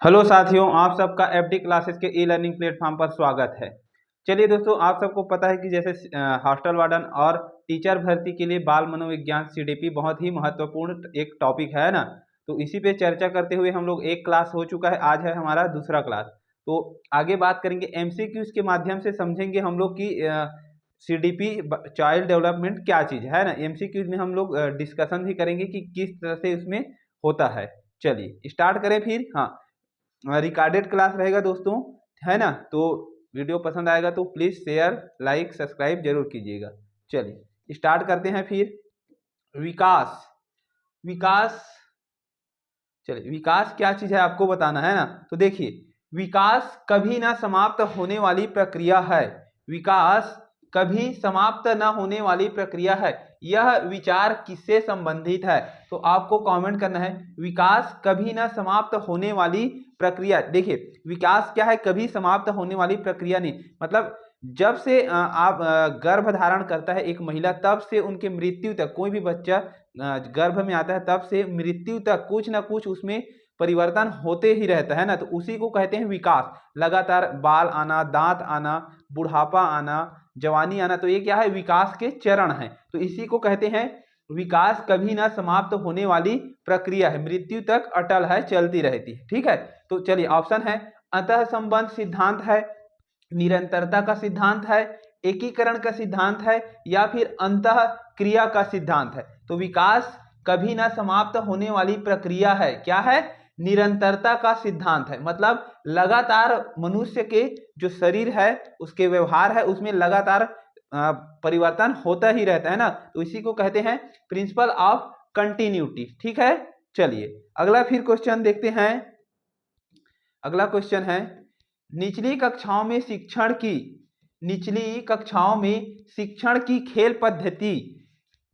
Hello साथियों, आप सबका एफडी क्लासेस के ई लर्निंग प्लेटफॉर्म पर स्वागत है। चलिए दोस्तों, आप सबको पता है कि जैसे हॉस्टल वार्डन और टीचर भर्ती के लिए बाल मनोविज्ञान सीडीपी बहुत ही महत्वपूर्ण एक टॉपिक है ना। तो इसी पे चर्चा करते हुए हम लोग एक क्लास हो चुका है, आज है हमारा दूसरा क्लास। तो आगे बात करेंगे एमसीक्यूज के माध्यम से, समझेंगे हम लोग कि सीडीपी चाइल्ड डेवलपमेंट क्या चीज़ है ना। एमसीक्यूज में हम लोग डिस्कशन भी करेंगे कि किस तरह से उसमें होता है। चलिए स्टार्ट करें फिर। हाँ, रिकॉर्डेड क्लास रहेगा दोस्तों, है ना। तो वीडियो पसंद आएगा तो प्लीज शेयर लाइक सब्सक्राइब जरूर कीजिएगा। चलिए स्टार्ट करते हैं फिर। विकास विकास चलिए, विकास क्या चीज है आपको बताना है ना। तो देखिए, विकास कभी ना समाप्त होने वाली प्रक्रिया है। विकास कभी समाप्त ना होने वाली प्रक्रिया है। यह विचार किससे संबंधित है? तो आपको कमेंट करना है, विकास कभी ना समाप्त होने वाली प्रक्रिया। देखिए, विकास क्या है? कभी समाप्त होने वाली प्रक्रिया नहीं। मतलब जब से आप गर्भ धारण करता है एक महिला, तब से उनके मृत्यु तक, कोई भी बच्चा गर्भ में आता है तब से मृत्यु तक कुछ ना कुछ उसमें परिवर्तन होते ही रहता है ना। तो उसी को कहते हैं विकास। लगातार बाल आना, दांत आना, बुढ़ापा आना, जवानी आना, तो ये क्या है? विकास के चरण हैं। तो इसी को कहते हैं विकास कभी ना समाप्त होने वाली प्रक्रिया है, मृत्यु तक अटल है, चलती रहती है। ठीक है। तो चलिए, ऑप्शन है अंतः संबंध सिद्धांत है, निरंतरता का सिद्धांत है, एकीकरण का सिद्धांत है, या फिर अंतः क्रिया का सिद्धांत है। तो विकास कभी ना समाप्त होने वाली प्रक्रिया है, क्या है? निरंतरता का सिद्धांत है। मतलब लगातार मनुष्य के जो शरीर है, उसके व्यवहार है, उसमें लगातार परिवर्तन होता ही रहता है ना। तो इसी को कहते हैं प्रिंसिपल ऑफ कंटिन्यूटी। ठीक है। चलिए अगला फिर क्वेश्चन देखते हैं। अगला क्वेश्चन है, निचली कक्षाओं में शिक्षण की खेल पद्धति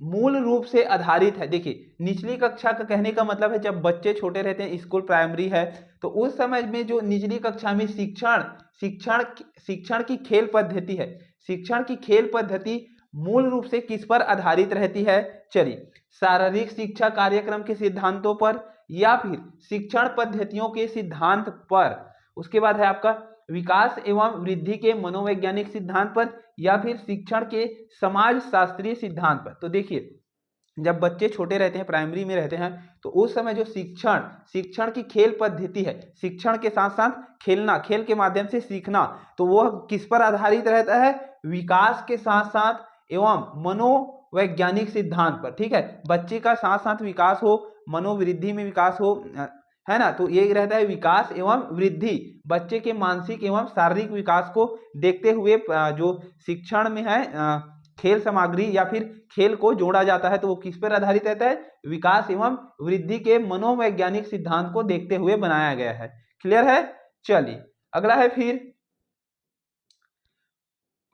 मूल रूप से आधारित है। देखिए, निचली कक्षा का कहने का मतलब है जब बच्चे छोटे रहते हैं, स्कूल प्राइमरी है, तो उस समय में जो निचली कक्षा में शिक्षण शिक्षण शिक्षण की खेल पद्धति है, शिक्षण की खेल पद्धति मूल रूप से किस पर आधारित रहती है? चलिए, शारीरिक शिक्षा कार्यक्रम के सिद्धांतों पर, या फिर शिक्षण पद्धतियों के सिद्धांत पर। उसके बाद है आपका विकास एवं वृद्धि के मनोवैज्ञानिक सिद्धांत पर, या फिर शिक्षण के समाज शास्त्रीय सिद्धांत पर। तो देखिए, जब बच्चे छोटे रहते हैं, प्राइमरी में रहते हैं, तो उस समय जो शिक्षण की खेल पद्धति है, शिक्षण के साथ साथ खेलना, खेल के माध्यम से सीखना, तो वह किस पर आधारित रहता है? विकास के साथ साथ एवं मनोवैज्ञानिक सिद्धांत पर। ठीक है। बच्चे का साथ साथ विकास हो, मनोवृद्धि में विकास हो, है ना। तो ये रहता है विकास एवं वृद्धि, बच्चे के मानसिक एवं शारीरिक विकास को देखते हुए जो शिक्षण में है खेल सामग्री या फिर खेल को जोड़ा जाता है। तो वो किस पर आधारित रहता है? विकास एवं वृद्धि के मनोवैज्ञानिक सिद्धांत को देखते हुए बनाया गया है। क्लियर है? चलिए अगला है फिर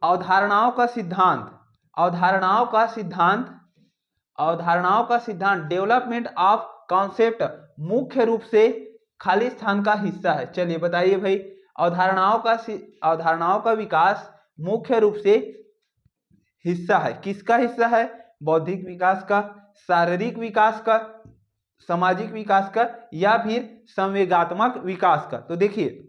अवधारणाओं का सिद्धांत। अवधारणाओं का सिद्धांत डेवलपमेंट ऑफ कॉन्सेप्ट मुख्य रूप से खाली स्थान का हिस्सा है। चलिए बताइए भाई, अवधारणाओं का विकास मुख्य रूप से हिस्सा है, किसका हिस्सा है? बौद्धिक विकास का, शारीरिक विकास का, सामाजिक विकास का, या फिर संवेगात्मक विकास का। तो देखिए,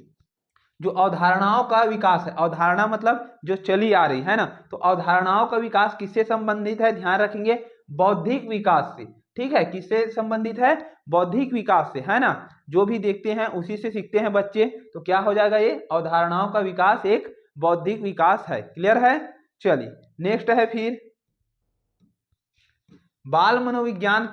जो अवधारणाओं का विकास है, अवधारणा मतलब जो चली आ रही है ना, तो अवधारणाओं का विकास किससे संबंधित है? ध्यान रखेंगे, बौद्धिक विकास से। ठीक है, किससे संबंधित है? बौद्धिक विकास से, है ना। जो भी देखते हैं उसी से सीखते हैं बच्चे, तो क्या हो जाएगा? ये अवधारणाओं का विकास एक बौद्धिक विकास है। क्लियर है? चलिए नेक्स्ट है फिर बाल मनोविज्ञान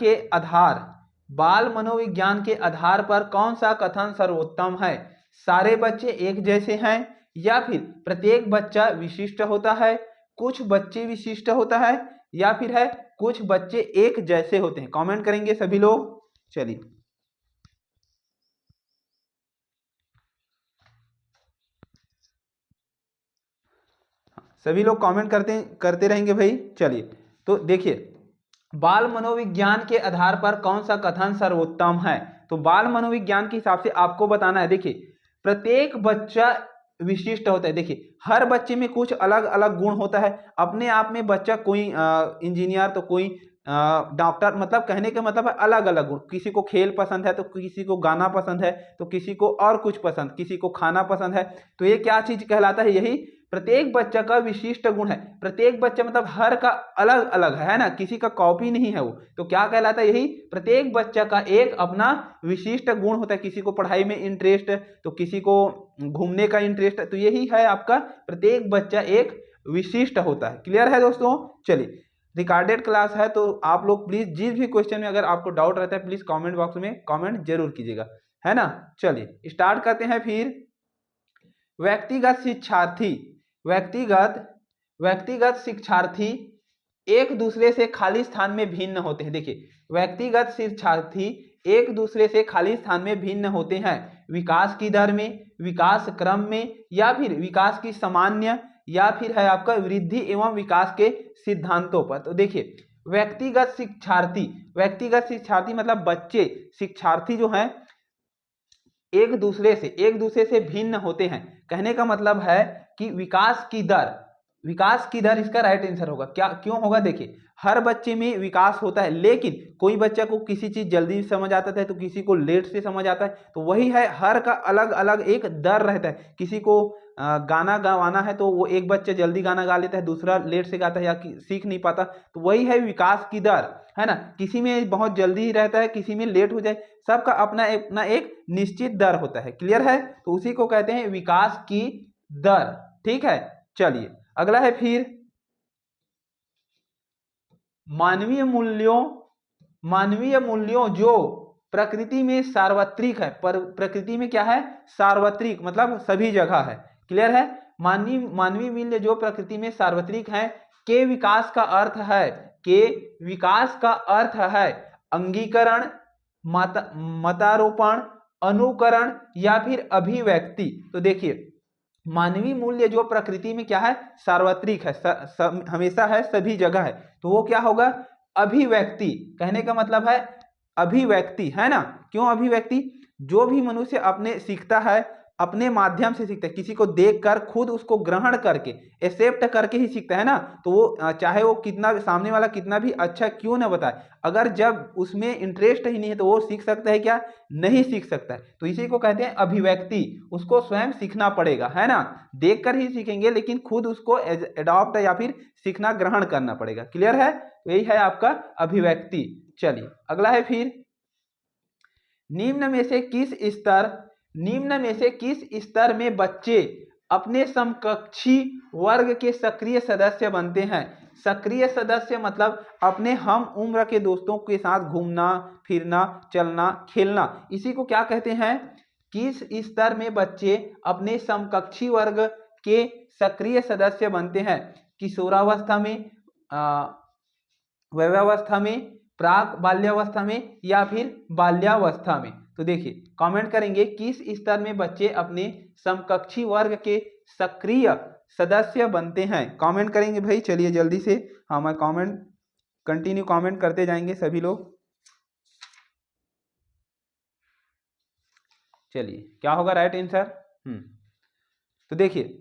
के आधार पर कौन सा कथन सर्वोत्तम है? सारे बच्चे एक जैसे हैं, या फिर प्रत्येक बच्चा विशिष्ट होता है, कुछ बच्चे विशिष्ट होता है, या फिर है कुछ बच्चे एक जैसे होते हैं? कमेंट करेंगे सभी लोग। चलिए सभी लोग कमेंट करते रहेंगे भाई। चलिए तो देखिए, बाल मनोविज्ञान के आधार पर कौन सा कथन सर्वोत्तम है? तो बाल मनोविज्ञान के हिसाब से आपको बताना है। देखिए, प्रत्येक बच्चा विशिष्ट होता है। देखिए, हर बच्चे में कुछ अलग अलग गुण होता है। अपने आप में बच्चा कोई इंजीनियर, तो कोई डॉक्टर, मतलब कहने का मतलब है अलग अलग गुण। किसी को खेल पसंद है तो किसी को गाना पसंद है तो किसी को और कुछ पसंद, किसी को खाना पसंद है। तो ये क्या चीज कहलाता है, यही प्रत्येक बच्चा का विशिष्ट गुण है। प्रत्येक बच्चा मतलब हर का अलग अलग है ना, किसी का कॉपी नहीं है वो। तो क्या कहलाता है, यही प्रत्येक बच्चा का एक अपना विशिष्ट गुण होता है। किसी को पढ़ाई में इंटरेस्ट तो किसी को घूमने का इंटरेस्ट है, तो यही है आपका प्रत्येक बच्चा एक विशिष्ट होता है। क्लियर है दोस्तों। चलिए, रिकॉर्डेड क्लास है तो आप लोग प्लीज जिस भी क्वेश्चन में अगर आपको डाउट रहता है प्लीज कमेंट बॉक्स में कमेंट जरूर कीजिएगा, है ना। चलिए स्टार्ट करते हैं फिर। व्यक्तिगत शिक्षार्थी, व्यक्तिगत व्यक्तिगत शिक्षार्थी एक दूसरे से खाली स्थान में भिन्न होते हैं। देखिए, व्यक्तिगत शिक्षार्थी एक दूसरे से खाली स्थान में भिन्न होते हैं विकास की दर में, विकास क्रम में, या फिर विकास की सामान्य, या फिर है आपका वृद्धि एवं विकास के सिद्धांतों पर। तो देखिए, व्यक्तिगत शिक्षार्थी मतलब बच्चे, शिक्षार्थी जो हैं एक दूसरे से भिन्न होते हैं। कहने का मतलब है कि विकास की दर इसका राइट आंसर होगा। क्या क्यों होगा, देखिए हर बच्चे में विकास होता है, लेकिन कोई बच्चा को किसी चीज जल्दी समझ आता है तो किसी को लेट से समझ आता है। तो वही है, हर का अलग अलग एक दर रहता है। किसी को गाना गवाना है तो वो एक बच्चा जल्दी गाना गा लेता है, दूसरा लेट से गाता है या सीख नहीं पाता। तो वही है विकास की दर, है ना। किसी में बहुत जल्दी रहता है, किसी में लेट हो जाए, सबका अपना अपना एक निश्चित दर होता है। क्लियर है, तो उसी को कहते हैं विकास की दर। ठीक है, चलिए अगला है फिर मानवीय मूल्यों जो प्रकृति में सार्वत्रिक है। पर प्रकृति में क्या है, सार्वत्रिक मतलब सभी जगह है। क्लियर है, मानवीय मूल्य जो प्रकृति में सार्वत्रिक है के विकास का अर्थ है, अंगीकरण, मतारोपण, अनुकरण या फिर अभिव्यक्ति। तो देखिए, मानवीय मूल्य जो प्रकृति में क्या है, सार्वत्रिक है, हमेशा है, सभी जगह है। तो वो क्या होगा, अभिव्यक्ति। कहने का मतलब है अभिव्यक्ति, है ना। क्यों अभिव्यक्ति, जो भी मनुष्य अपने सीखता है, अपने माध्यम से सीखता है, किसी को देखकर खुद उसको ग्रहण करके एक्सेप्ट करके ही सीखता है ना। तो वो चाहे वो कितना सामने वाला कितना भी अच्छा क्यों ना बताए, अगर जब उसमें इंटरेस्ट ही नहीं है तो वो सीख सकता है क्या, नहीं सीख सकता है। तो इसी को कहते हैं अभिव्यक्ति। उसको स्वयं सीखना पड़ेगा, है ना। देखकर ही सीखेंगे लेकिन खुद उसको एडॉप्ट या फिर सीखना ग्रहण करना पड़ेगा। क्लियर है, तो यही है आपका अभिव्यक्ति। चलिए अगला है फिर, निम्न में से किस स्तर में बच्चे अपने समकक्षी वर्ग के सक्रिय सदस्य बनते हैं। सक्रिय सदस्य मतलब अपने हम उम्र के दोस्तों के साथ घूमना फिरना, चलना खेलना, इसी को क्या कहते हैं, किस स्तर में बच्चे अपने समकक्षी वर्ग के सक्रिय सदस्य बनते हैं। किशोरावस्था में, वैवावस्था में, प्राक बाल्यावस्था में, या फिर बाल्यावस्था में। तो देखिए कमेंट करेंगे किस स्तर में बच्चे अपने समकक्षी वर्ग के सक्रिय सदस्य बनते हैं, कमेंट करेंगे भाई। चलिए जल्दी से हम कंटिन्यू कमेंट करते जाएंगे सभी लोग। चलिए क्या होगा राइट आंसर। तो देखिए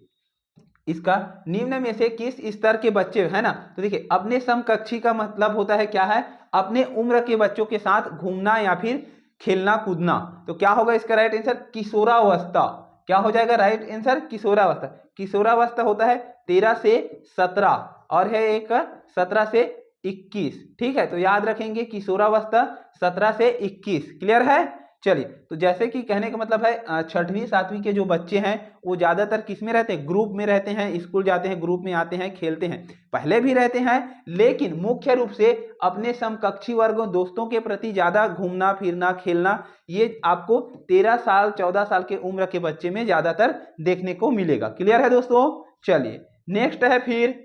इसका निम्न में से किस स्तर के बच्चे, है ना। तो देखिए अपने समकक्षी का मतलब होता है क्या है, अपने उम्र के बच्चों के साथ घूमना या फिर खेलना कूदना। तो क्या होगा इसका राइट आंसर, किशोरावस्था। क्या हो जाएगा राइट आंसर, किशोरावस्था। किशोरावस्था होता है 13 से 17 और है एक 17 से 21। ठीक है, तो याद रखेंगे किशोरावस्था 17 से 21। क्लियर है। चलिए, तो जैसे कि कहने का मतलब है छठवीं सातवीं के जो बच्चे हैं वो ज्यादातर किस में रहते हैं, ग्रुप में रहते हैं, स्कूल जाते हैं, ग्रुप में आते हैं, खेलते हैं, पहले भी रहते हैं, लेकिन मुख्य रूप से अपने समकक्षी वर्गों दोस्तों के प्रति ज्यादा घूमना फिरना खेलना, ये आपको 13 साल 14 साल के उम्र के बच्चे में ज्यादातर देखने को मिलेगा। क्लियर है दोस्तों। चलिए नेक्स्ट है फिर,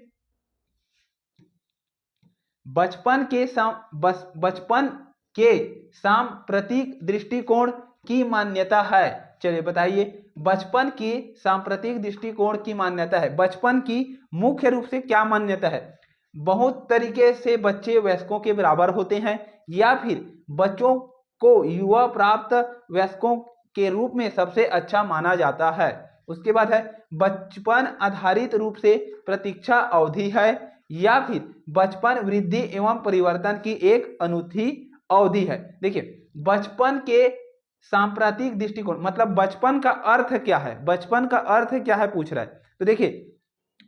बचपन के सांप्रतिक दृष्टिकोण की मान्यता है। चलिए बताइए, बचपन की सांप्रतिक दृष्टिकोण की मान्यता है। बचपन की मुख्य रूप से क्या मान्यता है, बहुत तरीके से बच्चे वयस्कों के बराबर होते हैं, या फिर बच्चों को युवा प्राप्त वयस्कों के रूप में सबसे अच्छा माना जाता है। उसके बाद है बचपन आधारित रूप से प्रतीक्षा अवधि है, या फिर बचपन, वृद्धि एवं परिवर्तन की एक अनूठी अवधि है। देखिए बचपन के सांप्रतिक दृष्टिकोण मतलब बचपन का अर्थ क्या है, बचपन का अर्थ क्या है पूछ रहा है। तो देखिए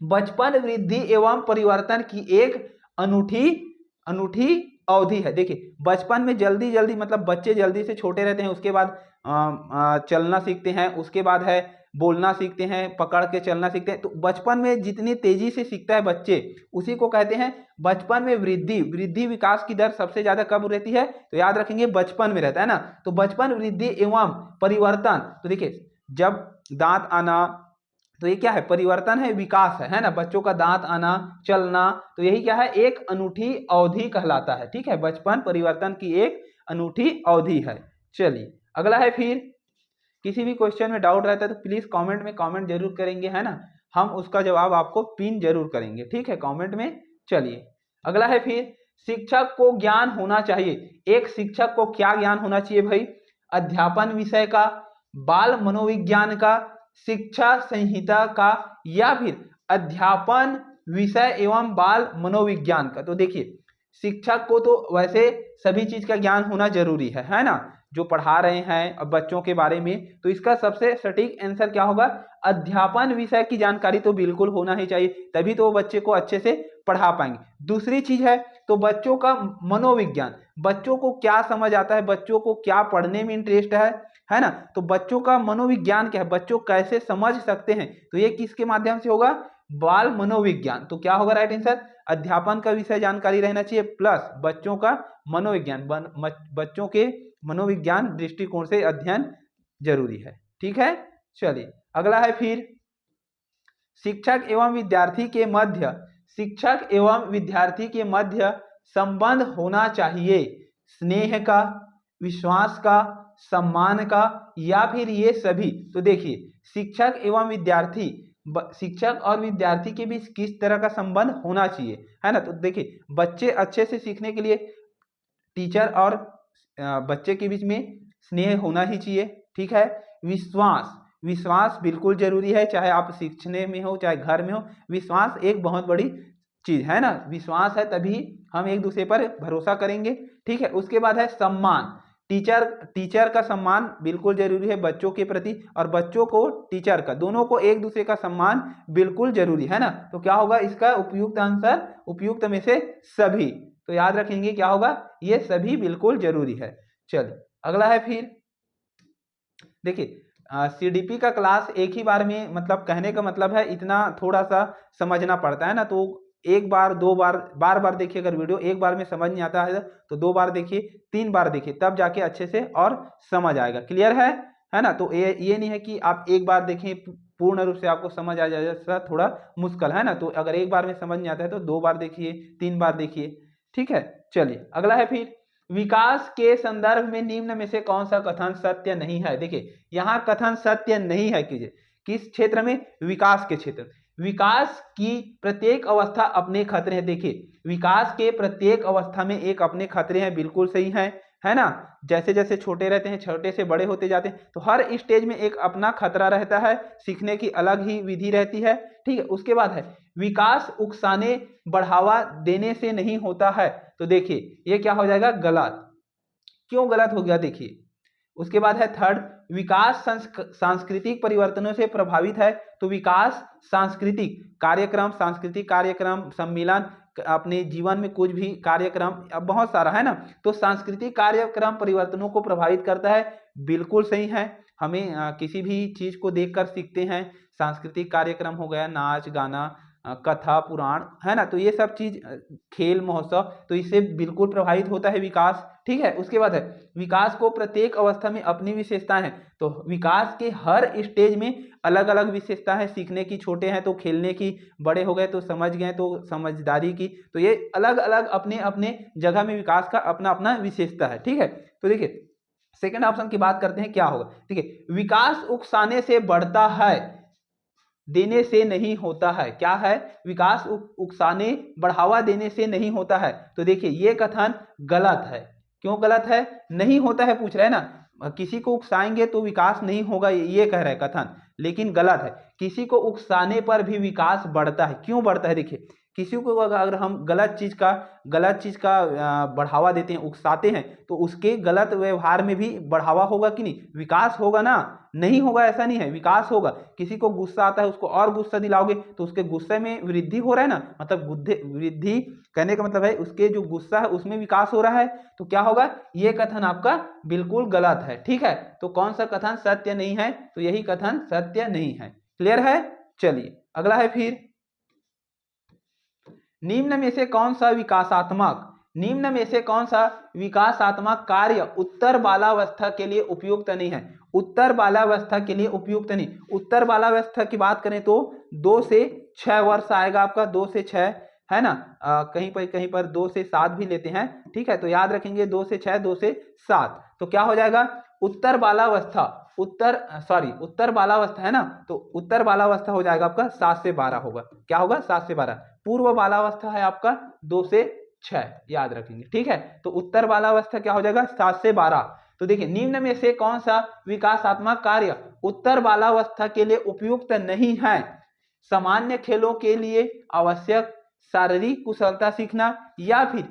बचपन वृद्धि एवं परिवर्तन की एक अनूठी अनूठी अवधि है। देखिए बचपन में जल्दी जल्दी मतलब बच्चे जल्दी से छोटे रहते हैं, उसके बाद चलना सीखते हैं, उसके बाद है बोलना सीखते हैं, पकड़ के चलना सीखते हैं। तो बचपन में जितनी तेजी से सीखता है बच्चे, उसी को कहते हैं बचपन में वृद्धि। वृद्धि विकास की दर सबसे ज्यादा कब रहती है, तो याद रखेंगे बचपन में रहता है ना। तो बचपन वृद्धि एवं परिवर्तन, तो देखिए जब दांत आना, तो ये क्या है, परिवर्तन है, विकास है ना। बच्चों का दांत आना, चलना, तो यही क्या है, एक अनूठी अवधि कहलाता है। ठीक है, बचपन परिवर्तन की एक अनूठी अवधि है। चलिए अगला है, फिर किसी भी क्वेश्चन में डाउट रहता है तो प्लीज कमेंट में कमेंट जरूर करेंगे, है ना। हम उसका जवाब आपको पिन जरूर करेंगे, ठीक है, कमेंट में। चलिए अगला है, फिर शिक्षक को ज्ञान होना चाहिए। एक शिक्षक को क्या ज्ञान होना चाहिए भाई, अध्यापन विषय का, बाल मनोविज्ञान का, शिक्षा संहिता का, या फिर अध्यापन विषय एवं बाल मनोविज्ञान का। तो देखिए शिक्षक को तो वैसे सभी चीज का ज्ञान होना जरूरी है ना, जो पढ़ा रहे हैं अब बच्चों के बारे में। तो इसका सबसे सटीक आंसर क्या होगा, अध्यापन विषय की जानकारी तो बिल्कुल होना ही चाहिए, तभी तो वो बच्चे को अच्छे से पढ़ा पाएंगे। दूसरी चीज है तो बच्चों का मनोविज्ञान, बच्चों को क्या समझ आता है, बच्चों को क्या पढ़ने में इंटरेस्ट है ना। तो बच्चों का मनोविज्ञान क्या है, बच्चों कैसे समझ सकते हैं, तो ये किसके माध्यम से होगा, बाल मनोविज्ञान। तो क्या होगा राइट आंसर, अध्यापन का विषय जानकारी रहना चाहिए प्लस बच्चों का मनोविज्ञान, बच्चों के मनोविज्ञान दृष्टिकोण से अध्ययन जरूरी है। ठीक है, चलिए अगला है, फिर शिक्षक एवं विद्यार्थी के मध्य, शिक्षक एवं विद्यार्थी के मध्य संबंध होना चाहिए स्नेह का, विश्वास का, सम्मान का, या फिर ये सभी। तो देखिए शिक्षक एवं विद्यार्थी, शिक्षक और विद्यार्थी के बीच किस तरह का संबंध होना चाहिए, है ना। तो देखिए बच्चे अच्छे से सीखने के लिए टीचर और बच्चे के बीच में स्नेह होना ही चाहिए। ठीक है, विश्वास, विश्वास बिल्कुल जरूरी है, चाहे आप सीखने में हो चाहे घर में हो, विश्वास एक बहुत बड़ी चीज है ना। विश्वास है तभी हम एक दूसरे पर भरोसा करेंगे। ठीक है, उसके बाद है सम्मान, टीचर का सम्मान बिल्कुल जरूरी है बच्चों के प्रति, और बच्चों को टीचर का, दोनों को एक दूसरे का सम्मान बिल्कुल जरूरी है ना। तो क्या होगा इसका उपयुक्त आंसर, उपयुक्त में से सभी। तो याद रखेंगे क्या होगा, ये सभी बिल्कुल जरूरी है। चलिए अगला है, फिर देखिए सीडीपी का क्लास एक ही बार में, मतलब कहने का मतलब है इतना थोड़ा सा समझना पड़ता है ना। तो एक बार दो बार, बार बार देखिए, अगर वीडियो एक बार में समझ नहीं आता है तो दो बार देखिए, तीन बार देखिए, तब जाके अच्छे से और समझ आएगा। क्लियर है ना। तो ये नहीं है कि आप एक बार देखें पूर्ण रूप से आपको समझ आ जाएगा, थोड़ा मुश्किल है ना। तो अगर एक बार में समझ नहीं आता है तो दो बार देखिए, तीन बार देखिए। ठीक है, चलिए अगला है, फिर विकास के संदर्भ में निम्न में से कौन सा कथन सत्य नहीं है। देखिए यहाँ कथन सत्य नहीं है, कीजिए किस क्षेत्र में, विकास के क्षेत्र। विकास की प्रत्येक अवस्था अपने खतरे हैं। देखिए विकास के प्रत्येक अवस्था में एक अपने खतरे हैं, बिल्कुल सही है ना। जैसे जैसे छोटे रहते हैं, छोटे से बड़े होते जाते हैं, तो हर स्टेज में एक अपना खतरा रहता है, सीखने की अलग ही विधि रहती है। ठीक है, उसके बाद है विकास उकसाने बढ़ावा देने से नहीं होता है। तो देखिए ये क्या हो जाएगा, गलत। क्यों गलत हो गया, देखिए उसके बाद है थर्ड, विकास सांस्कृतिक परिवर्तनों से प्रभावित है। तो विकास सांस्कृतिक कार्यक्रम सम्मेलन, अपने जीवन में कुछ भी कार्यक्रम, अब बहुत सारा है ना, तो सांस्कृतिक कार्यक्रम परिवर्तनों को प्रभावित करता है, बिल्कुल सही है। हमें किसी भी चीज को देखकर सीखते हैं, सांस्कृतिक कार्यक्रम हो गया, नाच गाना, कथा पुराण, है ना। तो ये सब चीज, खेल महोत्सव, तो इससे बिल्कुल प्रभावित होता है विकास। ठीक है, उसके बाद है विकास को प्रत्येक अवस्था में अपनी विशेषताएं हैं। तो विकास के हर स्टेज में अलग अलग विशेषता है, सीखने की छोटे हैं तो खेलने की, बड़े हो गए तो समझ गए तो समझदारी की। तो ये अलग अलग अपने अपने जगह में विकास का अपना अपना विशेषता है। ठीक है, तो देखिए सेकेंड ऑप्शन की बात करते हैं, क्या होगा। देखिए विकास उकसाने से बढ़ता है, देने से नहीं होता है। क्या है, विकास उकसाने बढ़ावा देने से नहीं होता है। तो देखिए ये कथन गलत है। क्यों गलत है, नहीं होता है पूछ रहे हैं ना, किसी को उकसाएंगे तो विकास नहीं होगा, ये कह रहा है कथन, लेकिन गलत है। किसी को उकसाने पर भी विकास बढ़ता है। क्यों बढ़ता है, देखिए किसी को अगर हम गलत चीज का बढ़ावा देते हैं, उकसाते हैं, तो उसके गलत व्यवहार में भी बढ़ावा होगा कि नहीं, विकास होगा ना, नहीं होगा ऐसा नहीं है, विकास होगा। किसी को गुस्सा आता है, उसको और गुस्सा दिलाओगे तो उसके गुस्से में वृद्धि हो रहा है ना, मतलब वृद्धि कहने का मतलब है उसके जो गुस्सा है उसमें विकास हो रहा है, तो क्या होगा, ये कथन आपका बिल्कुल गलत है। ठीक है, तो कौन सा कथन सत्य नहीं है, तो यही कथन सत्य नहीं है। क्लियर है। चलिए अगला है फिर, निम्न में से कौन सा विकासात्मक कार्य उत्तर बालावस्था के लिए उपयुक्त नहीं है। उत्तर बालावस्था के लिए उपयुक्त नहीं, उत्तर बालावस्था की बात करें तो 2 से 6 वर्ष आएगा आपका, 2 से 6 है ना, कहीं पर 2 से 7 भी लेते हैं। ठीक है, तो याद रखेंगे 2 से 6, 2 से 7, तो क्या हो जाएगा, उत्तर बालावस्था है ना, तो उत्तर बालावस्था हो जाएगा आपका 7 से 12 होगा। क्या होगा, 7 से 12। पूर्व बालावस्था है आपका 2 से 6, याद रखेंगे। ठीक है, तो उत्तर बालावस्था क्या हो जाएगा, 7 से 12। तो देखिए, निम्न में से कौन सा विकासात्मक कार्य उत्तर बालावस्था के लिए उपयुक्त नहीं है। सामान्य खेलों के लिए आवश्यक शारीरिक कुशलता सीखना, या फिर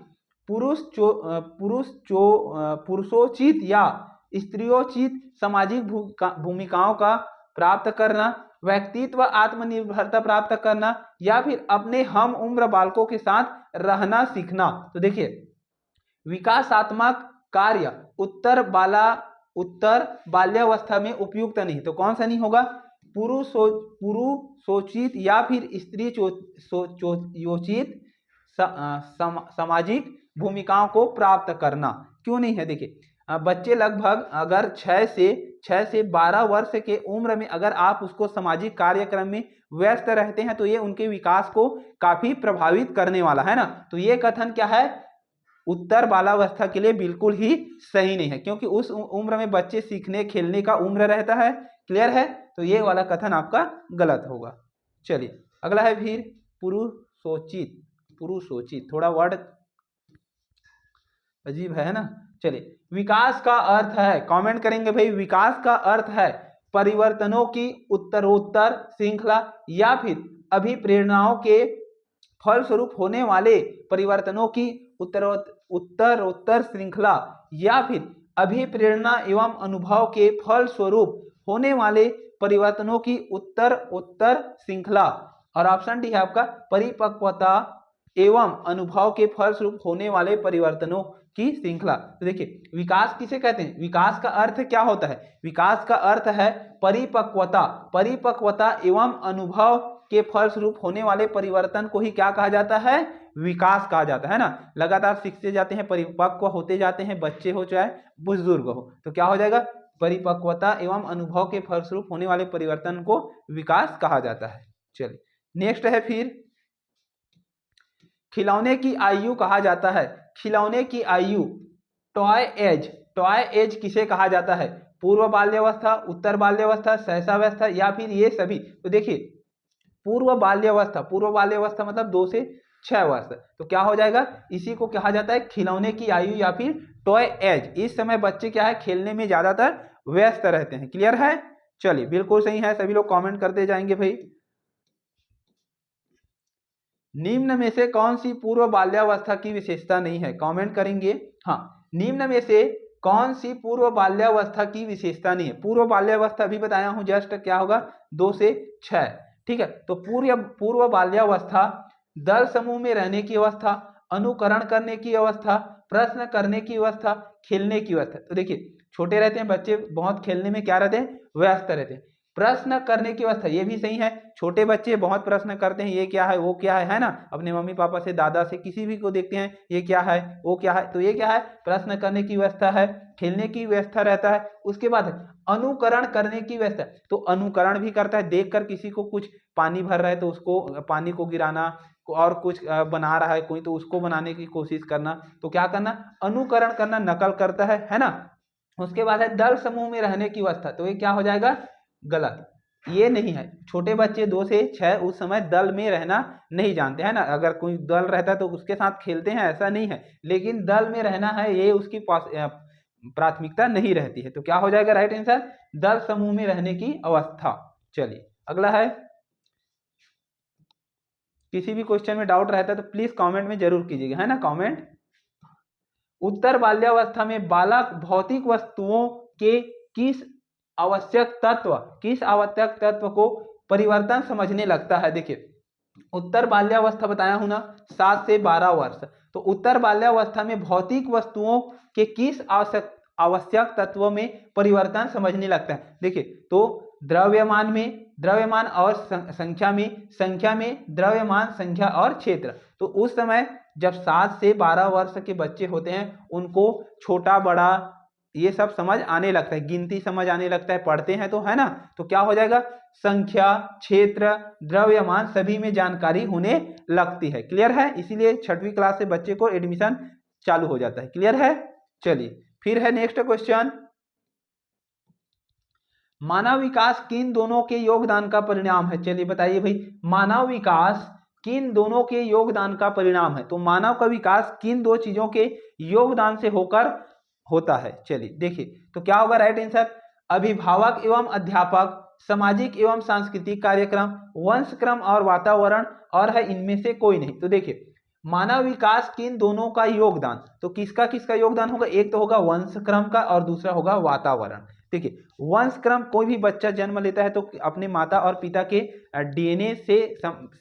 पुरुषोचित या स्त्रियोचित सामाजिक भूमिकाओं का प्राप्त करना, व्यक्तित्व आत्मनिर्भरता प्राप्त करना, या फिर अपने हम उम्र बालकों के साथ रहना सीखना। तो देखिए, विकासात्मक कार्य उत्तर बाल्यावस्था में उपयुक्त नहीं, तो कौन सा नहीं होगा, पुरुषोचित या फिर स्त्री योचित सामाजिक भूमिकाओं को प्राप्त करना। क्यों नहीं है, देखिए बच्चे लगभग अगर 6 से 12 वर्ष के उम्र में अगर आप उसको सामाजिक कार्यक्रम में व्यस्त रहते हैं तो ये उनके विकास को काफी प्रभावित करने वाला है ना। तो ये कथन क्या है, उत्तर बालावस्था के लिए बिल्कुल ही सही नहीं है, क्योंकि उस उम्र में बच्चे सीखने खेलने का उम्र रहता है। क्लियर है, तो ये वाला कथन आपका गलत होगा। चलिए अगला है फिर, पुरुषोचित थोड़ा वर्ड अजीब है ना। चलिए, विकास का अर्थ है, कमेंट करेंगे भाई, विकास का अर्थ है परिवर्तनों की उत्तरोत्तर श्रृंखला, या फिर अभिप्रेरणाओं के फलस्वरूप होने वाले परिवर्तनों की उत्तरोत्तर श्रृंखला, या फिर अभिप्रेरणा एवं अनुभव के फलस्वरूप होने वाले परिवर्तनों की उत्तरोत्तर श्रृंखला। और ऑप्शन डी है आपका परिपक्वता एवं अनुभव के फलस्वरूप होने वाले परिवर्तनों की श्रृंखला। तो देखिए, विकास किसे कहते हैं, विकास का अर्थ क्या होता है, विकास का अर्थ है परिपक्वता एवं अनुभव के फलस्वरूप होने वाले परिवर्तन को ही क्या कहा जाता है, विकास कहा जाता है ना। लगातार सीखते जाते हैं, परिपक्व होते जाते हैं, बच्चे हो चाहे बुजुर्ग हो, तो क्या हो जाएगा, परिपक्वता एवं अनुभव के फलस्वरूप होने वाले परिवर्तन को विकास कहा जाता है। चलिए नेक्स्ट है फिर, खिलौने की आयु कहा जाता है, खिलौने की आयु टॉय एज किसे कहा जाता है, पूर्व बाल्यावस्था, उत्तर बाल्यावस्था, शैशवावस्था, या फिर ये सभी। तो देखिए, पूर्व बाल्यावस्था मतलब 2 से 6 वर्ष, तो क्या हो जाएगा, इसी को कहा जाता है खिलौने की आयु या फिर टॉय एज। इस समय बच्चे क्या है, खेलने में ज्यादातर व्यस्त रहते हैं। क्लियर है, चलिए बिल्कुल सही है, सभी लोग कमेंट करते जाएंगे भाई। निम्न में से कौन सी पूर्व बाल्यावस्था की विशेषता नहीं है, कमेंट करेंगे। हाँ, निम्न में से कौन सी पूर्व बाल्यावस्था की विशेषता नहीं है। पूर्व बाल्यावस्था अभी बताया हूं जस्ट, क्या होगा, 2 से 6। ठीक है, तो पूर्व बाल्यावस्था दल समूह में रहने की अवस्था, अनुकरण करने की अवस्था, प्रश्न करने की अवस्था, खेलने की अवस्था। तो देखिए, छोटे रहते हैं बच्चे, बहुत खेलने में क्या रहते हैं, व्यस्त रहते हैं। प्रश्न करने की अवस्था, ये भी सही है, छोटे बच्चे बहुत प्रश्न करते हैं, ये क्या है, वो क्या है ना, अपने मम्मी पापा से, दादा से, किसी भी को देखते हैं, ये क्या है, वो क्या है, तो ये क्या है, प्रश्न करने की व्यवस्था है, खेलने की व्यवस्था रहता है। उसके बाद अनुकरण करने की व्यवस्था, तो अनुकरण भी करता है, देखकर किसी को कुछ पानी भर रहा है तो उसको पानी को गिराना, और कुछ बना रहा है कोई तो उसको बनाने की कोशिश करना, तो क्या करना, अनुकरण करना, नकल करता है ना। उसके बाद है दल समूह में रहने की अवस्था, तो ये क्या हो जाएगा, गलत, ये नहीं है। छोटे बच्चे 2 से 6 उस समय दल में रहना नहीं जानते हैं ना, अगर कोई दल रहता है तो उसके साथ खेलते हैं, ऐसा नहीं है, लेकिन दल में रहना है ये उसकी प्राथमिकता नहीं रहती है। तो क्या हो जाएगा राइट आंसर, दल समूह में रहने की अवस्था। चलिए अगला है, किसी भी क्वेश्चन में डाउट रहता है तो प्लीज कमेंट में जरूर कीजिएगा, है ना, कमेंट। उत्तर बाल्यावस्था में बालक भौतिक वस्तुओं के किस आवश्यक तत्व को परिवर्तन समझने लगता है। देखिए उत्तर बाल्यावस्था बताया हूं ना, 7 से 12 वर्ष। तो उत्तर बाल्यावस्था में भौतिक वस्तुओं के किस आवश्यक तत्वों में परिवर्तन समझने लगता है। देखिए तो द्रव्यमान और संख्या में द्रव्यमान, संख्या और क्षेत्र। तो उस समय जब 7 से 12 वर्ष के बच्चे होते हैं उनको छोटा बड़ा ये सब समझ आने लगता है, गिनती समझ आने लगता है, पढ़ते हैं तो, है ना। तो क्या हो जाएगा, संख्या, क्षेत्र, द्रव्यमान सभी में जानकारी होने लगती है। क्लियर है, इसीलिए 6वीं क्लास से बच्चे को एडमिशन चालू हो जाता है। क्लियर है। चलिए फिर है नेक्स्ट क्वेश्चन, मानव विकास किन दोनों के योगदान का परिणाम है। चलिए बताइए भाई, मानव विकास किन दोनों के योगदान का परिणाम है। तो मानव का विकास किन दो चीजों के योगदान से होकर होता है। चलिए देखिए तो क्या होगा राइट आंसर, अभिभावक एवं अध्यापक, सामाजिक एवं सांस्कृतिक कार्यक्रम, वंशक्रम और वातावरण, और है इनमें से कोई नहीं। तो देखिए मानव विकास किन दोनों का योगदान, तो किसका किसका योगदान होगा, एक तो होगा वंशक्रम का और दूसरा होगा वातावरण। देखिए वंशक्रम, कोई भी बच्चा जन्म लेता है तो अपने माता और पिता के डीएनए से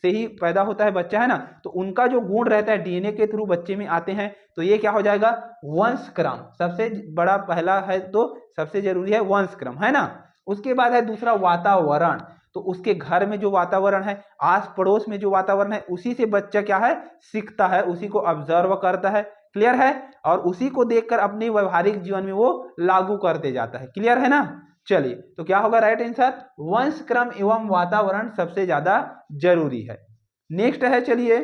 ही पैदा होता है बच्चा, है ना। तो उनका जो गुण रहता है डीएनए के थ्रू बच्चे में आते हैं, तो ये क्या हो जाएगा, वंशक्रम। सबसे बड़ा पहला है तो सबसे जरूरी है वंशक्रम, है ना। उसके बाद है दूसरा वातावरण, तो उसके घर में जो वातावरण है, आस पड़ोस में जो वातावरण है, उसी से बच्चा क्या है, सीखता है, उसी को ऑब्जर्व करता है। क्लियर है, और उसी को देखकर अपने व्यवहारिक जीवन में वो लागू करते जाता है। क्लियर है ना। चलिए तो क्या होगा राइट आंसर, वंशक्रम एवं वातावरण सबसे ज्यादा जरूरी है। नेक्स्ट है, चलिए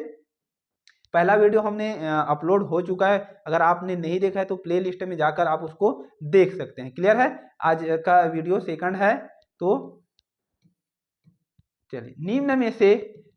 पहला वीडियो हमने अपलोड हो चुका है, अगर आपने नहीं देखा है तो प्ले लिस्ट में जाकर आप उसको देख सकते हैं। क्लियर है, आज का वीडियो सेकंड है। तो चलिए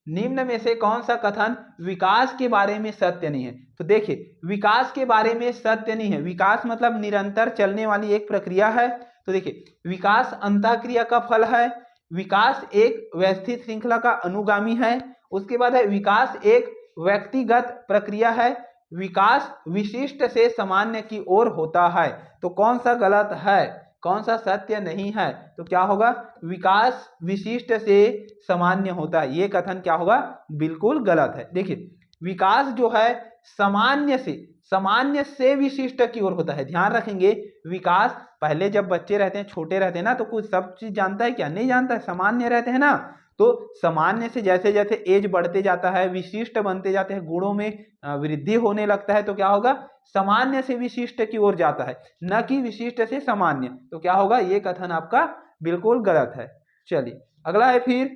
निम्न में से कौन सा कथन विकास के बारे में सत्य नहीं है। तो देखिए विकास के बारे में सत्य नहीं है, विकास मतलब निरंतर चलने वाली एक प्रक्रिया है। तो देखिए विकास अंतःक्रिया का फल है, विकास एक व्यवस्थित श्रृंखला का अनुगामी है। उसके बाद है विकास एक व्यक्तिगत प्रक्रिया है, विकास विशिष्ट से सामान्य की ओर होता है। तो कौन सा गलत है, कौन सा सत्य नहीं है, तो क्या होगा, विकास विशिष्ट से सामान्य होता है, ये कथन क्या होगा, बिल्कुल गलत है। देखिए विकास जो है सामान्य से विशिष्ट की ओर होता है। ध्यान रखेंगे, विकास पहले जब बच्चे रहते हैं, छोटे रहते हैं ना, तो कुछ सब चीज जानता है क्या, नहीं जानता है, सामान्य रहते हैं ना। तो सामान्य से जैसे जैसे एज बढ़ते जाता है, विशिष्ट बनते जाते हैं, गुणों में वृद्धि होने लगता है, तो क्या होगा, सामान्य से विशिष्ट की ओर जाता है, न कि विशिष्ट से सामान्य। तो क्या होगा, ये कथन आपका बिल्कुल गलत है। चलिए अगला है, फिर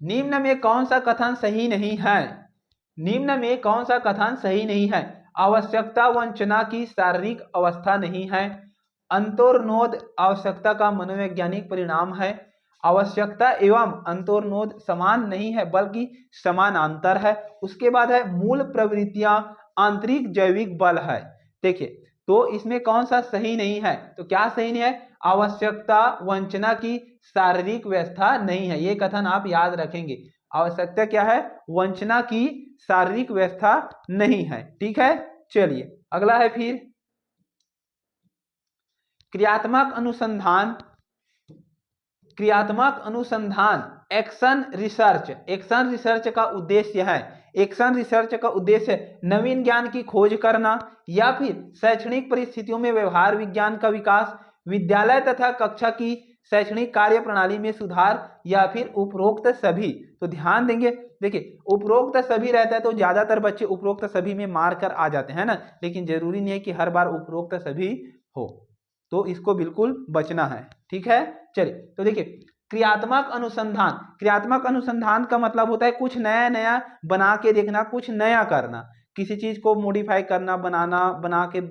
निम्न में कौन सा कथन सही नहीं है। निम्न में कौन सा कथन सही नहीं है, आवश्यकता वंचना की शारीरिक अवस्था नहीं है, अंतर्नोद आवश्यकता का मनोवैज्ञानिक परिणाम है, आवश्यकता एवं अंतर्नोद समान नहीं है बल्कि समानांतर है। उसके बाद है मूल प्रवृत्तियां आंतरिक जैविक बल है। देखिए तो इसमें कौन सा सही नहीं है, तो क्या सही नहीं है, आवश्यकता वंचना की शारीरिक व्यवस्था नहीं है, ये कथन आप याद रखेंगे। आवश्यकता क्या है, वंचना की शारीरिक व्यवस्था नहीं है। ठीक है, चलिए अगला है, फिर क्रियात्मक अनुसंधान एक्शन रिसर्च का उद्देश्य है, एक्शन रिसर्च का उद्देश्य नवीन ज्ञान की खोज करना, या फिर शैक्षणिक परिस्थितियों में व्यवहार विज्ञान का विकास, विद्यालय तथा कक्षा की शैक्षणिक कार्य प्रणाली में सुधार, या फिर उपरोक्त सभी। तो ध्यान देंगे, देखिए उपरोक्त सभी रहता है तो ज्यादातर बच्चे उपरोक्त सभी में मार कर आ जाते हैं ना, लेकिन जरूरी नहीं है कि हर बार उपरोक्त सभी हो, तो इसको बिल्कुल बचना है। ठीक है, चलिए तो देखिए क्रियात्मक अनुसंधान का मतलब होता है कुछ नया नया बना के देखना, कुछ नया करना, किसी चीज को मॉडिफाई करना, बना के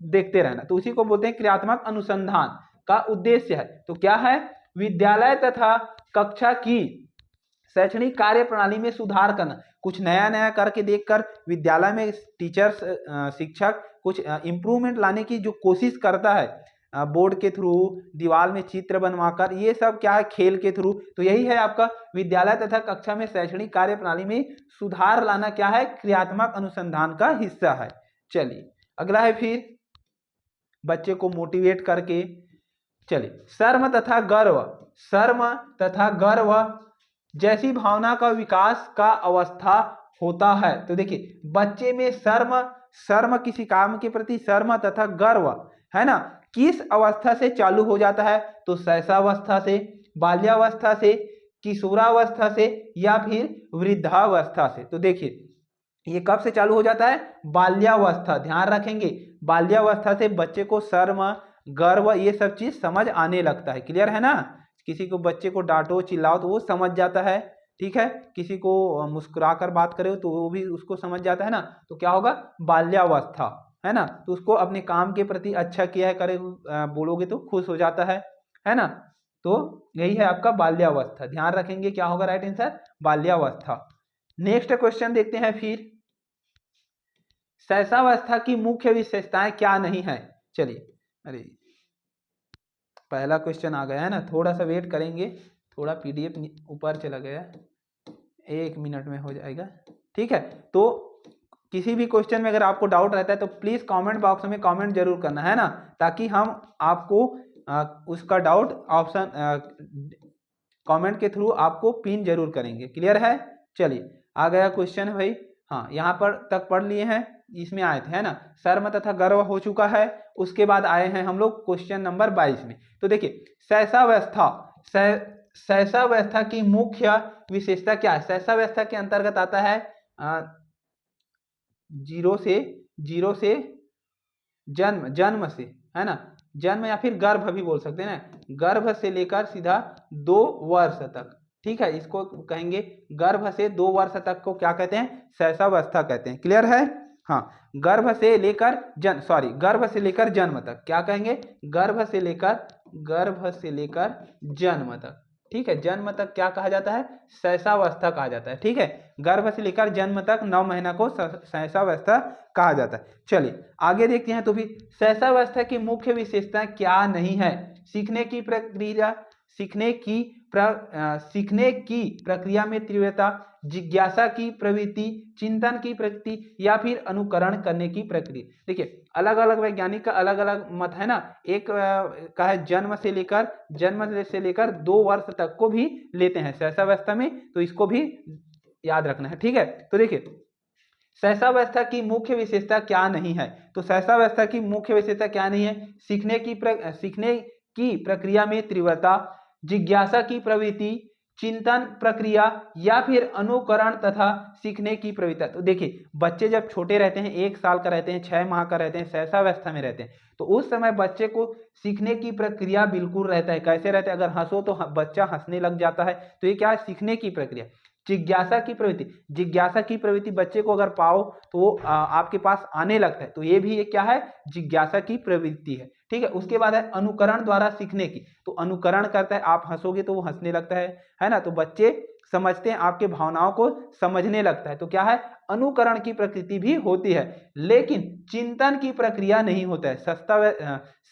देखते रहना, तो उसी को बोलते हैं क्रियात्मक अनुसंधान का उद्देश्य है। तो क्या है, विद्यालय तथा कक्षा की शैक्षणिक कार्य प्रणाली में सुधार करना, कुछ नया नया करके देखकर विद्यालय में टीचर्स शिक्षक कुछ इंप्रूवमेंट लाने की जो कोशिश करता है, बोर्ड के थ्रू, दीवार में चित्र बनवाकर, ये सब क्या है, खेल के थ्रू। तो यही है आपका विद्यालय तथा कक्षा में शैक्षणिक कार्य प्रणाली में सुधार लाना क्या है, क्रियात्मक अनुसंधान का हिस्सा है। चलिए अगला है फिर बच्चे को मोटिवेट करके, चलिए शर्म तथा गर्व, शर्म तथा गर्व जैसी भावना का विकास का अवस्था होता है। तो देखिए बच्चे में शर्म, शर्म किसी काम के प्रति शर्म तथा गर्व है ना, किस अवस्था से चालू हो जाता है, तो शैशवावस्था से, बाल्यावस्था से, किशोरावस्था से या फिर वृद्धावस्था से। तो देखिए ये कब से चालू हो जाता है, बाल्यावस्था, ध्यान रखेंगे बाल्यावस्था से बच्चे को शर्म, गर्व ये सब चीज समझ आने लगता है। क्लियर है ना, किसी को बच्चे को डांटो चिल्लाओ तो वो समझ जाता है, ठीक है, किसी को मुस्कुरा कर बात करे तो वो भी उसको समझ जाता है ना। तो क्या होगा, बाल्यावस्था है ना, तो उसको अपने काम के प्रति अच्छा किया है करे बोलोगे तो खुश हो जाता है ना। तो यही है आपका बाल्यावस्था, ध्यान रखेंगे क्या होगा राइट आंसर, बाल्यावस्था। नेक्स्ट क्वेश्चन देखते हैं फिर, शैशवावस्था की मुख्य विशेषताएं क्या नहीं है। चलिए, अरे पहला क्वेश्चन आ गया है ना, थोड़ा सा वेट करेंगे, थोड़ा पीडीएफ ऊपर चला गया, 1 मिनट में हो जाएगा, ठीक है। तो किसी भी क्वेश्चन में अगर आपको डाउट रहता है तो प्लीज कमेंट बॉक्स में कमेंट जरूर करना है ना, ताकि हम आपको उसका डाउट ऑप्शन कमेंट के थ्रू आपको पिन जरूर करेंगे। क्लियर है, चलिए आ गया क्वेश्चन भाई, हाँ यहाँ पर तक पढ़ लिए हैं, इसमें आए थे है ना, शर्म तथा गर्व हो चुका है। उसके बाद आए हैं हम लोग क्वेश्चन नंबर 22 में। तो देखिए शैशवावस्था, शैशवावस्था की मुख्य विशेषता क्या है। शैशवावस्था के अंतर्गत आता है जीरो से जन्म से है ना, जन्म या फिर गर्भ भी बोल सकते हैं ना, गर्भ से लेकर सीधा 2 वर्ष तक, ठीक है, इसको कहेंगे गर्भ से 2 वर्ष तक को क्या कहते हैं, शैशवावस्था कहते हैं। क्लियर है, हाँ, गर्भ से लेकर गर्भ से लेकर जन्म तक क्या कहेंगे, गर्भ से लेकर जन्म तक, ठीक है, जन्म तक क्या कहा जाता है, शैशवावस्था कहा जाता है, ठीक है, गर्भ से लेकर जन्म तक 9 महीना को शैशवावस्था कहा जाता है। चलिए आगे देखते हैं, तो भी शैशवावस्था की मुख्य विशेषताएं क्या नहीं है। सीखने की प्रक्रिया, सीखने की प्रक्रिया में तीव्रता, जिज्ञासा की प्रवृत्ति, चिंतन की प्रवृत्ति या फिर अनुकरण करने की प्रक्रिया। देखिए अलग अलग वैज्ञानिक का अलग अलग मत है ना, एक का है जन्म से लेकर 2 वर्ष तक को भी लेते हैं शैशवावस्था में, तो इसको भी याद रखना है, ठीक है। तो देखिए शैशवावस्था की मुख्य विशेषता क्या नहीं है, तो शैशवावस्था की मुख्य विशेषता क्या नहीं है, सीखने की प्रक्रिया में तीव्रता, जिज्ञासा की प्रवृत्ति, चिंतन प्रक्रिया या फिर अनुकरण तथा सीखने की प्रवृत्ति। तो देखिए बच्चे जब छोटे रहते हैं, 1 साल का रहते हैं, 6 माह का रहते हैं, शैशवावस्था में रहते हैं, तो उस समय बच्चे को सीखने की प्रक्रिया बिल्कुल रहता है। कैसे रहता है, अगर हंसो तो बच्चा हंसने लग जाता है, तो ये क्या है, सीखने की प्रक्रिया। जिज्ञासा की प्रवृत्ति, जिज्ञासा की प्रवृत्ति बच्चे को अगर पाओ तो वो आपके पास आने लगता है, तो ये भी क्या है, जिज्ञासा की प्रवृत्ति है, ठीक है। उसके बाद है अनुकरण द्वारा सीखने की, तो अनुकरण करता है, आप हंसोगे तो वो हंसने लगता है ना, तो बच्चे समझते हैं, आपके भावनाओं को समझने लगता है, तो क्या है, अनुकरण की प्रकृति भी होती है, लेकिन चिंतन की प्रक्रिया नहीं होता है।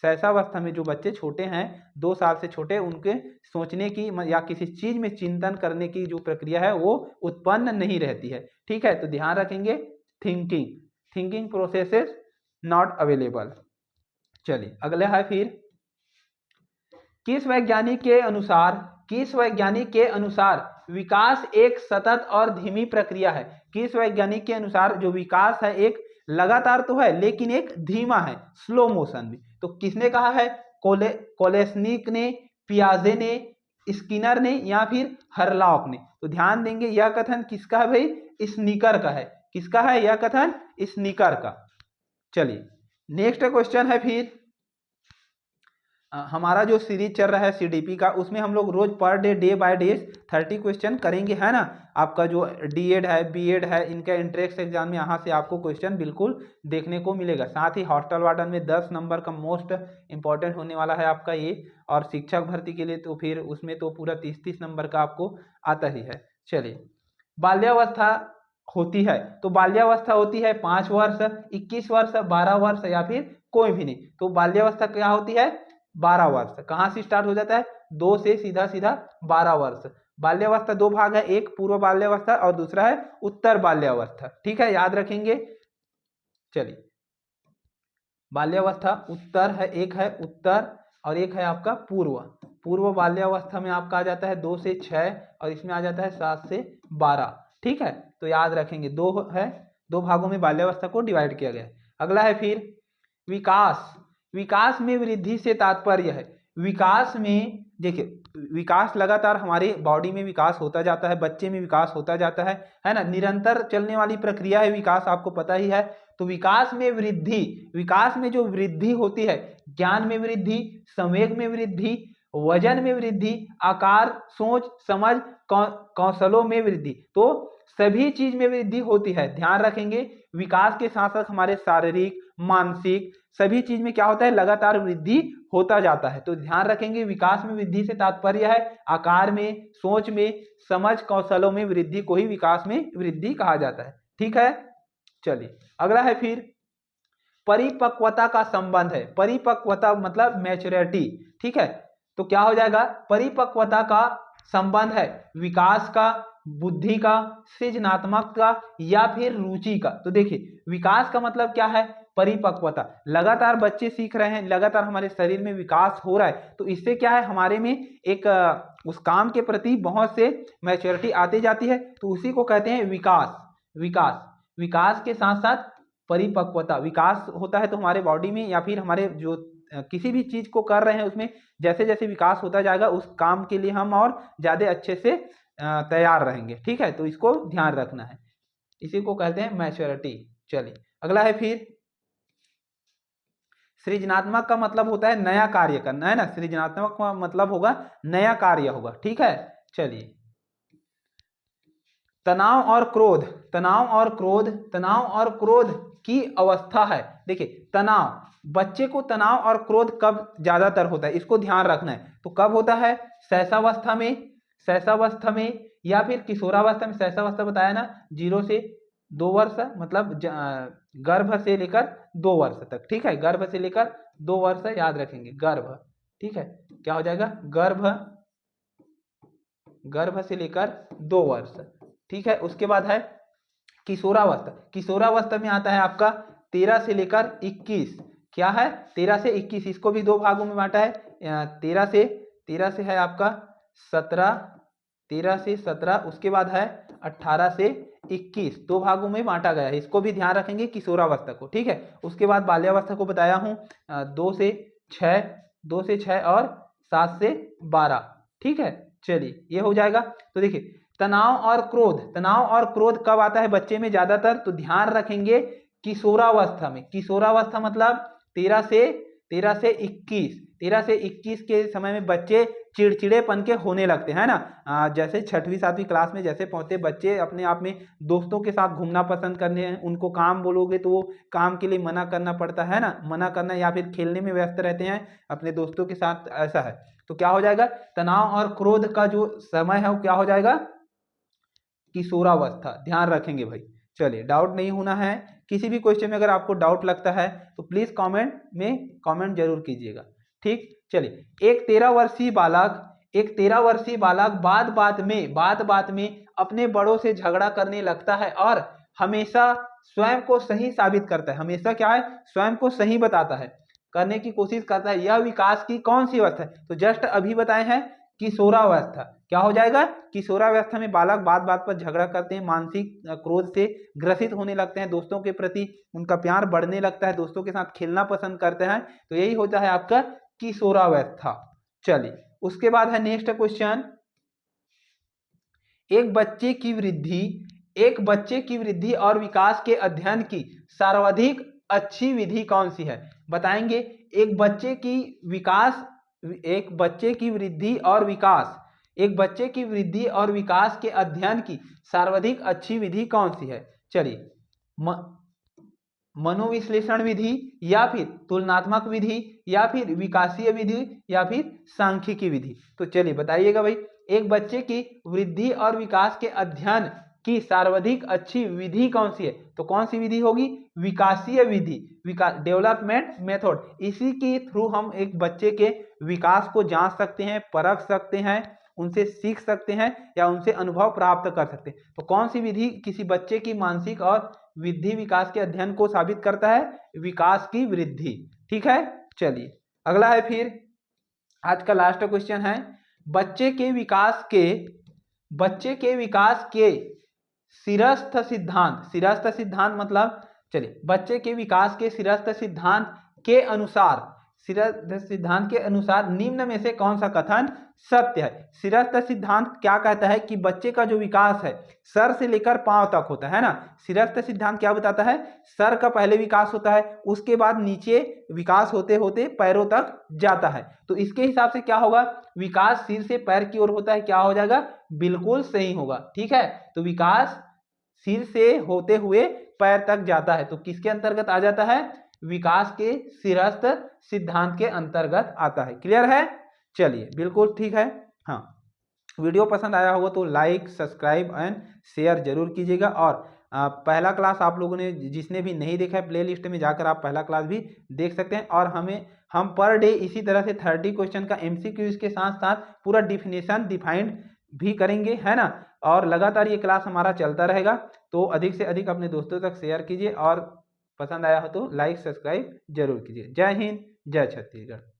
शैशवावस्था में जो बच्चे छोटे हैं, 2 साल से छोटे, उनके सोचने की या किसी चीज में चिंतन करने की जो प्रक्रिया है वो उत्पन्न नहीं रहती है, ठीक है। तो ध्यान रखेंगे, थिंकिंग प्रोसेसेस नॉट अवेलेबल। चलिए अगला है फिर, किस वैज्ञानिक के अनुसार विकास एक सतत और धीमी प्रक्रिया है। किस वैज्ञानिक के अनुसार जो विकास है एक लगातार तो है लेकिन एक धीमा है, स्लो मोशन में। तो किसने कहा है, कोलेस्निक ने, पियाजे ने, स्किनर ने या फिर हरलॉक ने। तो ध्यान देंगे यह कथन किसका है भाई, स्नीकर का है। किसका है यह कथन, स्नीकर का। चलिए नेक्स्ट क्वेश्चन है फिर, हमारा जो सीरीज चल रहा है सीडीपी का, उसमें हम लोग रोज per day by day 30 question करेंगे, है ना। आपका जो डीएड है, बीएड है, इनका एंट्रेंस एग्जाम में यहाँ से आपको क्वेश्चन बिल्कुल देखने को मिलेगा। साथ ही हॉस्टल वार्डन में 10 नंबर का मोस्ट इंपॉर्टेंट होने वाला है आपका ये, और शिक्षक भर्ती के लिए तो फिर उसमें तो पूरा 30-30 नंबर का आपको आता ही है। चलिए बाल्यावस्था होती है, तो बाल्यावस्था होती है 5 वर्ष, 21 वर्ष, 12 वर्ष या फिर कोई भी नहीं। तो बाल्यावस्था क्या होती है, 12 वर्ष। कहाँ से स्टार्ट हो जाता है? 2 से सीधा सीधा 12 वर्ष। बाल्यावस्था दो भाग है, एक पूर्व बाल्यावस्था और दूसरा है उत्तर बाल्यावस्था। ठीक है, याद रखेंगे। चलिए, बाल्यावस्था उत्तर है, एक है उत्तर और एक है आपका पूर्व। पूर्व बाल्यावस्था में आपका आ जाता है 2 से 6 और इसमें आ जाता है 7 से 12। ठीक है, तो याद रखेंगे, दो है, दो भागों में बाल्यावस्था को डिवाइड किया गया है। अगला है फिर विकास। विकास में वृद्धि से तात्पर्य है, विकास में देखिए, विकास लगातार हमारे बॉडी में विकास होता जाता है, बच्चे में विकास होता जाता है ना, निरंतर चलने वाली प्रक्रिया है विकास, आपको पता ही है। तो विकास में वृद्धि, विकास में जो वृद्धि होती है, ज्ञान में वृद्धि, संवेग में वृद्धि, वजन में वृद्धि, आकार, सोच, समझ, कौशलों में वृद्धि, तो सभी चीज में वृद्धि होती है। ध्यान रखेंगे, विकास के साथ साथ हमारे शारीरिक, मानसिक सभी चीज में क्या होता है? लगातार वृद्धि होता जाता है। तो ध्यान रखेंगे, विकास में वृद्धि से तात्पर्य है आकार में, सोच में, समझ, कौशलों में वृद्धि को ही विकास में वृद्धि कहा जाता है। ठीक है, चलिए अगला है फिर परिपक्वता का संबंध है। परिपक्वता मतलब मैच्योरिटी। ठीक है, तो क्या हो जाएगा? परिपक्वता का संबंध है विकास का, बुद्धि का, सृजनात्मक का या फिर रुचि का। तो देखिए, विकास का मतलब क्या है? परिपक्वता। लगातार बच्चे सीख रहे हैं, लगातार हमारे शरीर में विकास हो रहा है, तो इससे क्या है, हमारे में एक उस काम के प्रति बहुत से मैच्योरिटी आती जाती है, तो उसी को कहते हैं विकास। विकास, विकास के साथ साथ परिपक्वता। विकास होता है तो हमारे बॉडी में या फिर हमारे जो किसी भी चीज को कर रहे हैं उसमें जैसे जैसे विकास होता जाएगा, उस काम के लिए हम और ज्यादा अच्छे से तैयार रहेंगे। ठीक है, तो इसको ध्यान रखना है, इसी को कहते हैं मैच्योरिटी। चलिए अगला है फिर सृजनात्मक का मतलब होता है नया कार्य करना, है ना। सृजनात्मक का मतलब होगा नया कार्य होगा। ठीक है, चलिए तनाव और क्रोध। तनाव और क्रोध, तनाव और क्रोध की अवस्था है। देखिए, तनाव, बच्चे को तनाव और क्रोध कब ज्यादातर होता है, इसको ध्यान रखना है। तो कब होता है? शैशवावस्था में, शैशवावस्था में या फिर किशोरावस्था में। शैशवावस्था बताया ना, 0 से 2 वर्ष, मतलब गर्भ से लेकर 2 वर्ष तक। ठीक है, गर्भ से लेकर 2 वर्ष, याद रखेंगे गर्भ। ठीक है, क्या हो जाएगा? गर्भ, गर्भ से लेकर 2 वर्ष। ठीक है, उसके बाद है किशोरावस्था। किशोरावस्था में आता है आपका 13 से लेकर 21। क्या है? 13 से 21, इसको भी दो भागों में बांटा है। 13 से है आपका 17, 13 से 17, उसके बाद है 18 से 21, दो भागों में बांटा गया है। इसको भी ध्यान रखेंगे किशोरावस्था को। ठीक है, उसके बाद बाल्यावस्था को बताया हूँ 2 से 6, 2 से 6 और 7 से 12। ठीक है, चलिए ये हो जाएगा। तो देखिए, तनाव और क्रोध, तनाव और क्रोध कब आता है बच्चे में ज्यादातर? तो ध्यान रखेंगे किशोरावस्था में। किशोरावस्था मतलब 13 से 21, 13 से 21 के समय में बच्चे चिड़चिड़ेपन के होने लगते हैं ना। जैसे 6वीं 7वीं क्लास में जैसे पहुंचते बच्चे अपने आप में दोस्तों के साथ घूमना पसंद करने हैं, उनको काम बोलोगे तो वो काम के लिए मना करना पड़ता है ना, मना करना, या फिर खेलने में व्यस्त रहते हैं अपने दोस्तों के साथ, ऐसा है। तो क्या हो जाएगा? तनाव और क्रोध का जो समय है वो क्या हो जाएगा? किशोरावस्था। ध्यान रखेंगे भाई। चलिए, डाउट नहीं होना है। किसी भी क्वेश्चन में अगर आपको डाउट लगता है तो प्लीज कमेंट में कमेंट जरूर कीजिएगा। ठीक, चलिए एक 13 वर्षीय बालक बात बात में अपने बड़ों से झगड़ा करने लगता है और हमेशा स्वयं को सही साबित करता है। हमेशा क्या है? स्वयं को सही बताता है, करने की कोशिश करता है। यह विकास की कौन सी अवस्था है? तो जस्ट अभी बताए हैं किशोरावस्था। क्या हो जाएगा? किशोरावस्था में बालक बात बात पर झगड़ा करते हैं, मानसिक क्रोध से ग्रसित होने लगते हैं, दोस्तों के प्रति उनका प्यार बढ़ने लगता है, दोस्तों के साथ खेलना पसंद करते हैं। तो यही होता है आपका किशोरावस्था। चलिए उसके बाद है नेक्स्ट क्वेश्चन, एक बच्चे की वृद्धि और विकास के अध्ययन की सर्वाधिक अच्छी विधि कौन सी है? बताएंगे। एक बच्चे की वृद्धि और विकास के अध्ययन की सर्वाधिक अच्छी विधि कौन सी है? चलिए, मनोविश्लेषण विधि या फिर तुलनात्मक विधि या फिर विकासीय विधि या फिर सांख्यिकी विधि। तो चलिए बताइएगा भाई, एक बच्चे की वृद्धि और विकास के अध्ययन कि सर्वाधिक अच्छी विधि कौन सी है, तो कौन सी विधि होगी, विकासीय विधि, डेवलपमेंट मेथड। इसी के थ्रू हम एक बच्चे के विकास को जांच सकते हैं, परख सकते हैं, उनसे सीख सकते हैं या उनसे अनुभव प्राप्त कर सकते हैं। तो कौन सी विधि किसी बच्चे की मानसिक और विधि विकास के अध्ययन को साबित करता है, विकास की वृद्धि। ठीक है, चलिए अगला है फिर आज का लास्ट क्वेश्चन है, बच्चे के विकास के सिरस्थ सिद्धांत। सिरस्थ सिद्धांत मतलब, चलिए बच्चे के विकास के सिरस्थ सिद्धांत के अनुसार, सिरस्थ सिद्धांत के अनुसार निम्न में से कौन सा कथन सत्य है। सिरस्थ सिद्धांत क्या कहता है कि बच्चे का जो विकास है सर से लेकर पांव तक होता है ना। सिरस्थ सिद्धांत क्या बताता है, सर का पहले विकास होता है, उसके बाद नीचे विकास होते होते पैरों तक जाता है। तो इसके हिसाब से क्या होगा, विकास सिर से पैर की ओर होता है, क्या हो जाएगा, बिल्कुल सही होगा। ठीक है, तो विकास सिर से होते हुए पैर तक जाता है, तो किसके अंतर्गत आ जाता है, विकास के सिरस्थ सिद्धांत के अंतर्गत आता है। क्लियर है, चलिए बिल्कुल ठीक है। हाँ, वीडियो पसंद आया होगा तो लाइक, सब्सक्राइब एंड शेयर जरूर कीजिएगा। और पहला क्लास आप लोगों ने जिसने भी नहीं देखा है, प्ले लिस्ट में जाकर आप पहला क्लास भी देख सकते हैं। और हम पर डे इसी तरह से 30 क्वेश्चन का MCQ के साथ साथ पूरा डिफिनेशन डिफाइंड भी करेंगे, है ना। और लगातार ये क्लास हमारा चलता रहेगा, तो अधिक से अधिक अपने दोस्तों तक शेयर कीजिए और पसंद आया हो तो लाइक, सब्सक्राइब जरूर कीजिए। जय हिंद, जय छत्तीसगढ़।